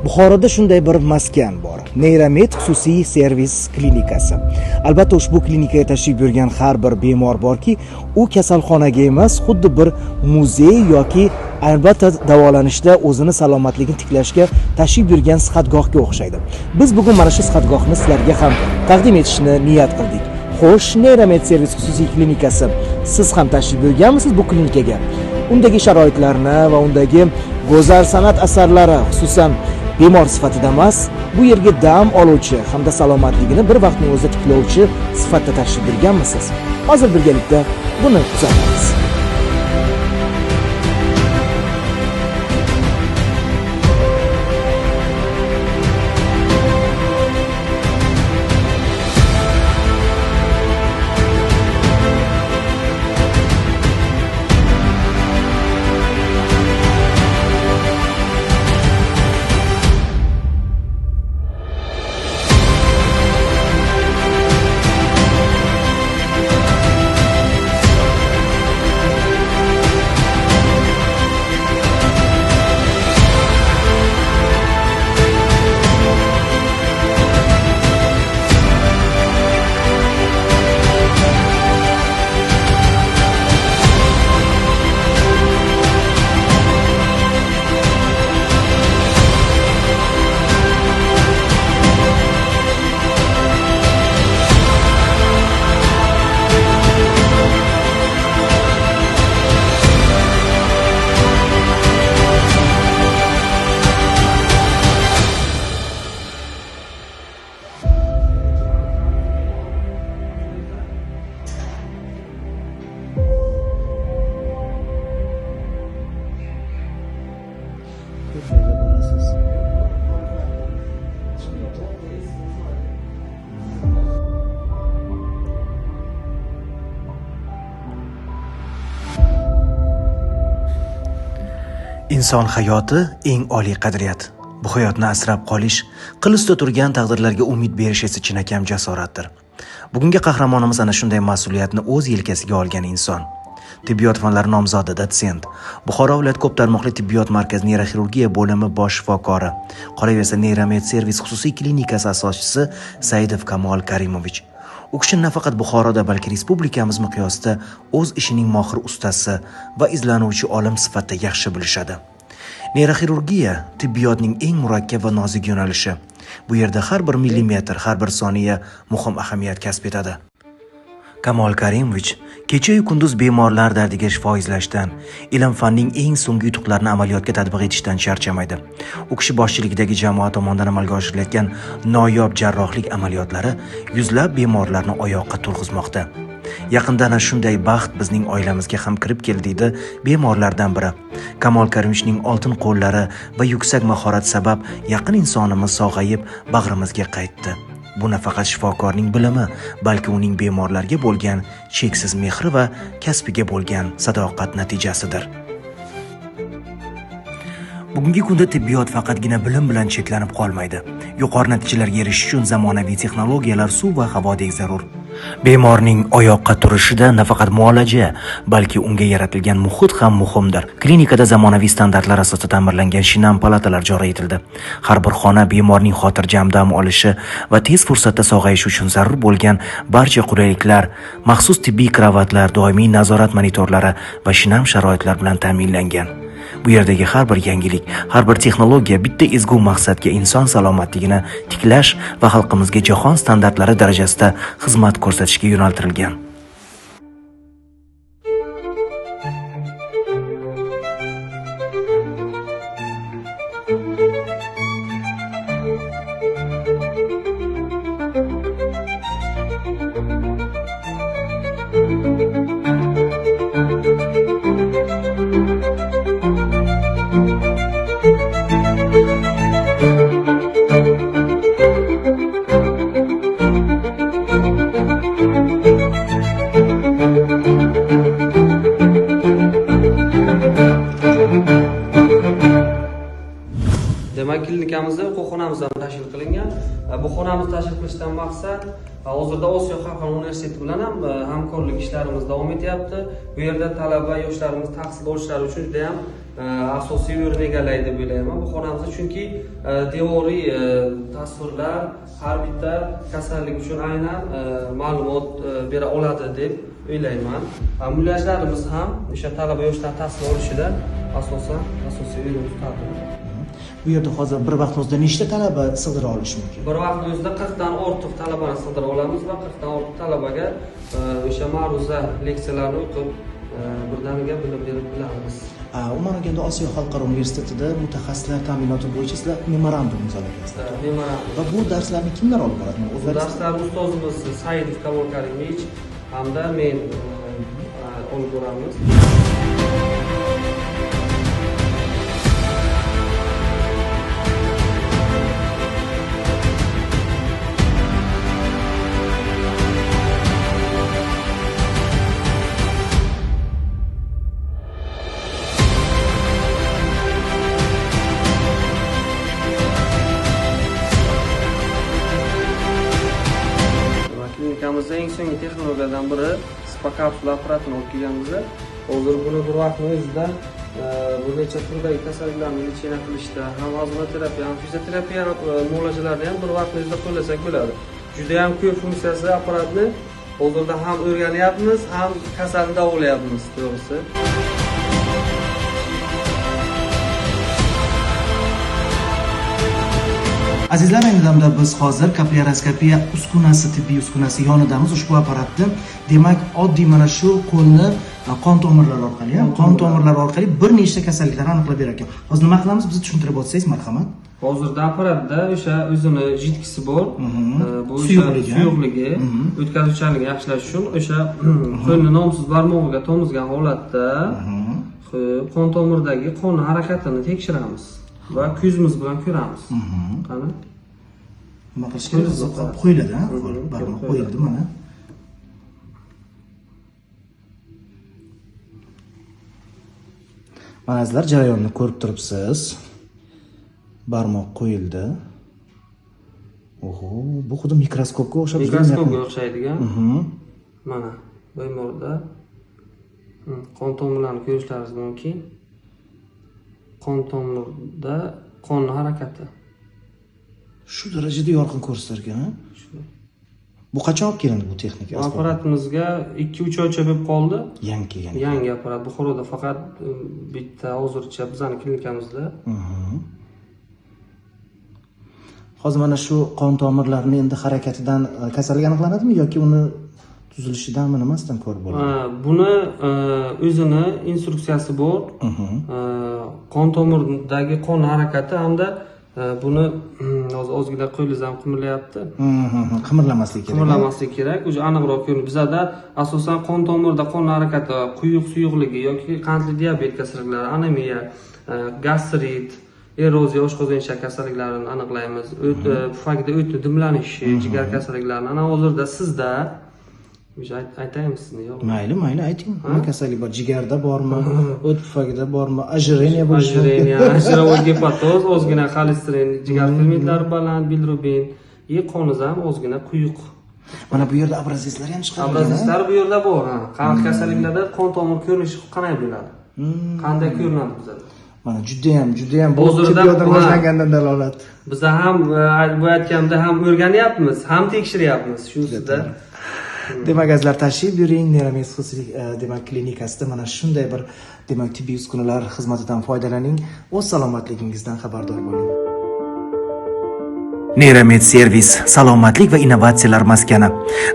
Buxoroda shunday bir maskan bor. Neyromed xususiy servis klinikasi. Albatta ushbu klinikaga tashrif buyurgan har bir bemor borki, u kasalxonaga emas, xuddi bir muzey yoki albatta davolanishda o'zini salomatligini tiklashga tashrif buyurgan sihatgohga o'xshaydi. Biz bugun mana shu sihatgohni sizlarga ham taqdim etishni niyat qildik. Xo'sh, Neyromed servis xususiy klinikasi. Siz ham tashrif buyurganmisiz bu klinikaga? Undagi sharoitlarni va undagi go'zal san'at asarlari, xususan bemor sifatida emas, bu yerga dam oluvchi hamda salomatligini bir vaqtning o'zida tiklovchi sifatida tashrif buyurganmisiz? Hozir birgalikda buni kuzatamiz. Inson hayoti eng oliy qadriyat. Bu hayotni asrab qolish, qilisda turgan taqdirlarga umid berish esa chinakam jasoratdir. Bugungi qahramonimiz ana shunday mas'uliyatni o'z yelkasiga olgan inson. Tibbiyot fanlari nomzodi, dotsent, Buxoro viloyat ko'p tarmoqli tibbiyot markazi neyroxirurgiya bo'limi bosh shifokori, qolaversa Neyromed servis xususiy klinikasi asoschisi Saidov Kamol Karimovich. U kishi nafaqat Buxoroda, balki respublikamiz miqyosida o'z ishining mohir ustasi va izlanuvchi olim sifatida yaxshi bilishadi. Neyroxirurgiya tibbiyotning eng murakkab va nozik yo'nalishi. Bu yerda har bir millimetr, har bir soniya muhim ahamiyat kasb etadi. Kamol Karimovich kecha-yu kunduz bemorlar dardiga shifo izlashdan, ilm-fanning eng so'nggi yutuqlarini amaliyotga tatbiq etishdan charchamaydi. U kishi boshchiligidagi jamoat tomonidan amalga oshirilayotgan noyob jarrohlik amaliyotlari yuzlab bemorlarni oyoqqa turg'izmoqda. Yaqinda ana shunday baxt bizning oilamizga ham kirib keldi deydi bemorlardan biri. Kamol Karimovichning oltin qo'llari va yuksak mahorat sabab yaqin insonimiz sog'ayib bag'rimizga qaytdi. Bu nafaqat shifokorning bilimi, balki uning bemorlarga bo'lgan cheksiz mehri va kasbiga bo'lgan sadoqat natijasidir. Bugungi kunda tibbiyot faqatgina bilim bilan cheklanib qolmaydi. Yuqori natijalarga erishish uchun zamonaviy texnologiyalar suv va havodek zarur. Bemorning oyoqqa turishida nafaqat muolaja, balki unga yaratilgan muhit ham muhimdir. Klinikada zamonaviy standartlar asosida ta'mirlangan shinam palatalar joriy etildi. Har bir xona bemorning xotirjam dam olishi va tez fursatda sog'ayishi uchun zarur bo'lgan barcha qulayliklar, maxsus tibbiy kravatlar, doimiy nazorat monitorlari va shinam sharoitlar bilan ta'minlangan. Bu yerdagi har bir yangilik, har bir texnologiya bitta ezgu maqsadga, inson salomatligini tiklash va xalqimizga jahon standartlari darajasida xizmat ko'rsatishga yo'naltirilgan. Demak, klinikamizda qo'rxonamiz ham tashkil qilingan. Bu xonamizni tashkil qilishdan maqsad hozirda Osiyo xalqaro universiteti bilan ham hamkorlik ishlarimiz davom etyapti. Bu yerda talaba yoshlarimiz tahsil olishlari uchun juda ham asosiy o'rin egallaydi deb o'ylayman bu xonamiz, chunki teoriy tasvirlar har bitta kasallik uchun aynan ma'lumot bera oladi deb o'ylayman. Mullajlarimiz ham o'sha talaba yoshlar tahsil olishida asosan asosiy o'rin tutadi. Bu yerda hozir bir vaqt o'zida nechta talaba sig'dira olish mumkin? Bir vaqt o'zida 40 dan ortiq talabani sig'dira olamiz va 40 dan ortiq talabaga o'sha ma'ruza leksiyalarni o'qib birdaniga bilib berib bilamiz. Umuman olganda Osiyo xalqaro universitetida mutaxassislar ta'minoti bo'yicha sizlar memorandum imzolagasizlar. Memorandum. Va bu darslarni kimlar olib boradi? Bu darslarni ustozimiz Saidov Kamol Karimович hamda men olib boramiz. Klinikamizda eng so'nggi texnologiyadan biri spa kapsula apparatini olib kelganmiz. Hozir buni bir vaqtning o'zida bir necha turdagi kasalliklarni lechena qilishda ham ozmoterapiya, ham fizioterapiya muolajalarni ham bir vaqtning o'zida qo'llasak bo'ladi. Juda ham ko'p funksiyasi apparatni hozirda ham o'rganyapmiz, ham kasalni davolayapmiz to'g'risi. Azizlar, ayni damda biz hozir kapilyaroskopiya uskunasi, tibbiy uskunasi yonidamiz. Ushbu apparatni, demak, oddiy mana shu qo'lni qon tomirlari orqali, bir nechta kasalliklarni aniqlab berar ekan. Hozir nima qilamiz? Bizni tushuntirib o'tsangiz, marhamat. Hozirda apparatda o'sha o'zini jitkisi bor, bu suyuqligi, o'tkazuvchanligini yaxshilash uchun o'sha qo'lni nomsiz barmog'iga tomizgan holatda qon tomiridagi qon harakatini tekshiramiz va ko'zimiz bilan ko'ramiz. Qani? Nima qilish kerak? Qo'yiladi, barmoq qo'yiladi mana. Mana sizlar jarayonni ko'rib turibsiz. Barmoq qo'yildi. Oho, bu xuddi mikroskopga o'xshab turgan. Mikroskopga o'xshaydigan. Mana bemorda qon tomirlarini ko'rishlaringiz mumkin. Qon tomirida qonning harakati. Shu darajada yorqin ko'rsar ekan, ha? Bu qachon olib kelindi bu texnika? Apparatimizga 2-3 oycha bo'lib qoldi. Yangi kelgan. Yangi apparat. Buxoroda faqat bitta hozircha bizning klinikamizda. Hozir mana shu qon tomirlarini endi harakatidan kasallik aniqlanadimi yoki uni tuzilishidanmi, nimasidan ko'rib bo'ladi? Buni o'zini instruksiyasi bor. Qon tomiridagi qon harakati hamda buni ozgina qo'lingiz ham qimirlayapti. Qimirlamaslik kerak. Qimirlamaslik kerak. O'sha aniqroq ko'rinadi. Bizda asosan qon tomirida qon harakati, quyuq suyuqligi yoki qandli diabet kasalliklari, anemiya, gastrit, eroziya, oshqozon kasalliklarini aniqlaymiz. Pufakda o'tni dimlanishi, jigar kasalliklarini. Ana hozirda sizda aytaymi sizni yo'q? Mayli, ayting. Nima kasallik bor? Jigarda bormi? O't pufagida bormi? Ajreniya bo'lishi mumkin. Ajreniya, gepatoz, ozgina xolesterin, jigar fermentlari baland, bilirubin, qoniz ham ozgina quyuq. Mana bu yerda abrazislar ham chiqadi. Abrazislar bu yerda bor, ha. Qanaqa kasalliklarda qon tomir ko'rinishi qanday bo'ladi? Qanday ko'rinadi bizda? Mana juda ham bu tibbiyotdan rivojlangandan dalolat. Biz ham bu aytganda ham o'rganyapmiz, ham tekshiryapmiz shu ustida. Demak, azizlar, tashrif buyuring. Neramed xususiy demak klinikasida mana shunday bir demak tibbiy uskunalar xizmatidan foydalaning. O'z salomatligingizdan xabardor bo'ling. Neramed Servis salomatlik va innovatsiyalar maskani.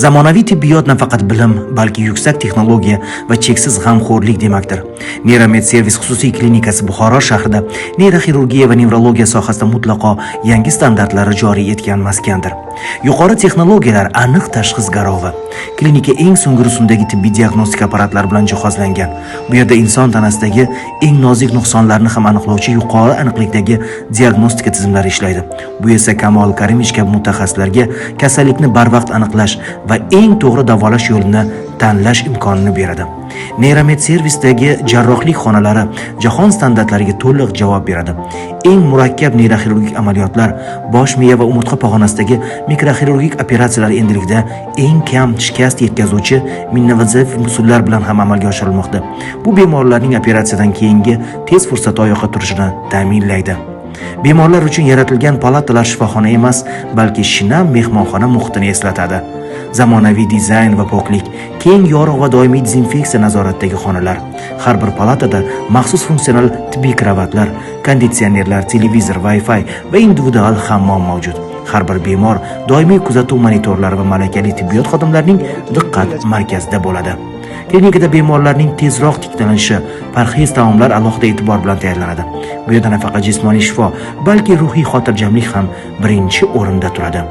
Zamonaviy tibbiyot nafaqat bilim, balki yuksak texnologiya va cheksiz g'amxo'rlik demakdir. Neramed Servis xususiy klinikasi Buxoro shahrida neyroxirurgiya va nevrologiya sohasida mutlaqo yangi standartlarni joriy etgan maskandir. Yuqori texnologiyalar, aniq tashxis garovi. Klinika eng so'nggi rusumdagi tibbiy diagnostik apparatlar bilan jihozlangan. Bu yerda inson tanasidagi eng nozik nuqsonlarni ham aniqlovchi yuqori aniqlikdagi diagnostika tizimlari ishlaydi. Bu esa Kamol Karimov kabi mutaxassislarga kasallikni barvaqt aniqlash va eng to'g'ri davolash yo'lini tanlash imkonini beradi. Neyromed servisdagi jarrohlik xonalari jahon standartlariga to'liq javob beradi. Eng murakkab neyroxirurgik amaliyotlar, bosh miya va umurtqa pog'onasidagi mikroxirurgik operatsiyalar endilikda eng kam shikast yetkazuvchi innovativ usullar bilan ham amalga oshirilmoqda. Bu bemorlarning operatsiyadan keyingi tez fursatda oyoqqa turishini ta'minlaydi. Bemorlar uchun yaratilgan palatalar shifoxona emas, balki shinam mehmonxona muhitini eslatadi. Zamonaviy dizayn va poklik, keng yorug' va doimiy dezinfeksiya nazoratidagi xonalar. Har bir palatada maxsus funksional tibbiy kravatlar, konditsionerlar, televizor, Wi-Fi va individual hammom mavjud. Har bir bemor doimiy kuzatuv monitorlari va malakali tibbiyot xodimlarining diqqat markazida bo'ladi. Klinikada bemorlarning tezroq tiklanishi, parhez taomlar alohida e'tibor bilan tayyorlanadi. Bu yerda nafaqat jismoniy shifo, balki ruhiy xotirjamlik ham birinchi o'rinda turadi.